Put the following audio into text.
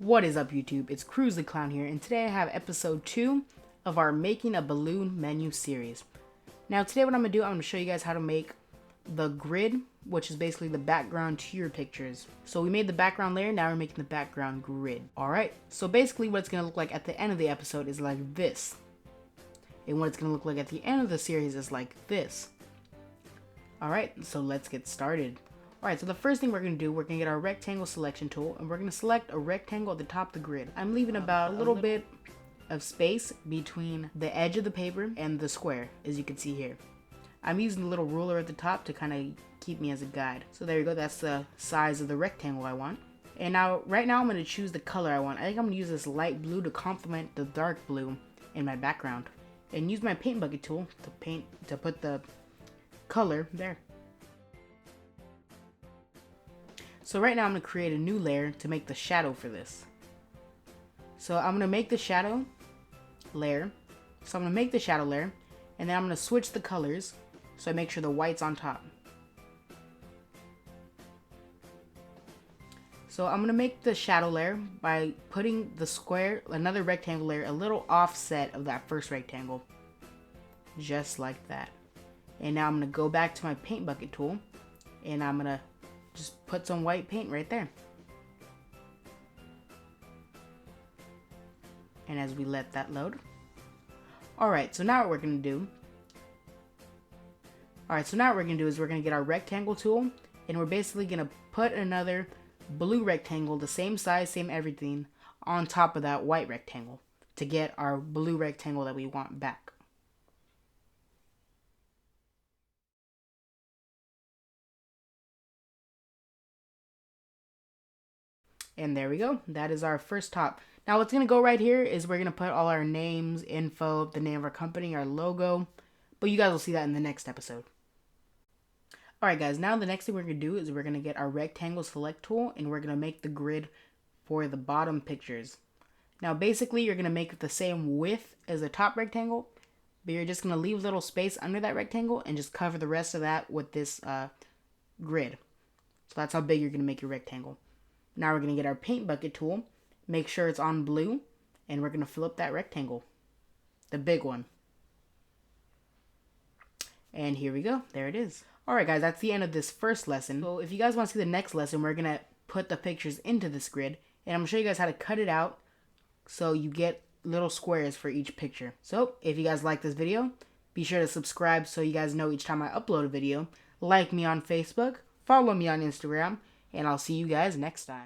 What is up, YouTube? It's Cruise the Clown here, and today I have episode 2 of our Making a Balloon menu series. Now today what I'm going to do, I'm going to show you guys how to make the grid, which is basically the background to your pictures. So we made the background layer, now we're making the background grid. Alright, so basically what it's going to look like at the end of the episode is like this. And what it's going to look like at the end of the series is like this. Alright, so let's get started. Alright, so the first thing we're going to do, we're going to get our rectangle selection tool, and we're going to select a rectangle at the top of the grid. I'm leaving about a little bit of space between the edge of the paper and the square, as you can see here. I'm using the little ruler at the top to kind of keep me as a guide. So there you go, that's the size of the rectangle I want. And now, right now I'm going to choose the color I want. I think I'm going to use this light blue to complement the dark blue in my background. And use my paint bucket tool to put the color there. So right now I'm going to create a new layer to make the shadow for this. So I'm going to make the shadow layer. So I'm going to make the shadow layer, and then I'm going to switch the colors so I make sure the white's on top. So I'm going to make the shadow layer by putting the square, another rectangle layer, a little offset of that first rectangle. Just like that. And now I'm going to go back to my paint bucket tool, and I'm going to just put some white paint right there. And as we let that load. Alright, so now what we're going to do. Alright, so now what we're going to do is we're going to get our rectangle tool. And we're basically going to put another blue rectangle, the same size, same everything, on top of that white rectangle. To get our blue rectangle that we want back. And there we go. That is our first top. Now what's going to go right here is we're going to put all our names, info, the name of our company, our logo. But you guys will see that in the next episode. Alright guys, now the next thing we're going to do is we're going to get our rectangle select tool, and we're going to make the grid for the bottom pictures. Now basically you're going to make it the same width as the top rectangle, but you're just going to leave a little space under that rectangle and just cover the rest of that with this grid. So that's how big you're going to make your rectangle. Now we're going to get our paint bucket tool, make sure it's on blue, and we're going to fill up that rectangle, the big one. And here we go, there it is. Alright guys, that's the end of this first lesson. So if you guys want to see the next lesson, we're going to put the pictures into this grid, and I'm going to show you guys how to cut it out so you get little squares for each picture. So if you guys like this video, be sure to subscribe so you guys know each time I upload a video. Like me on Facebook, follow me on Instagram, and I'll see you guys next time.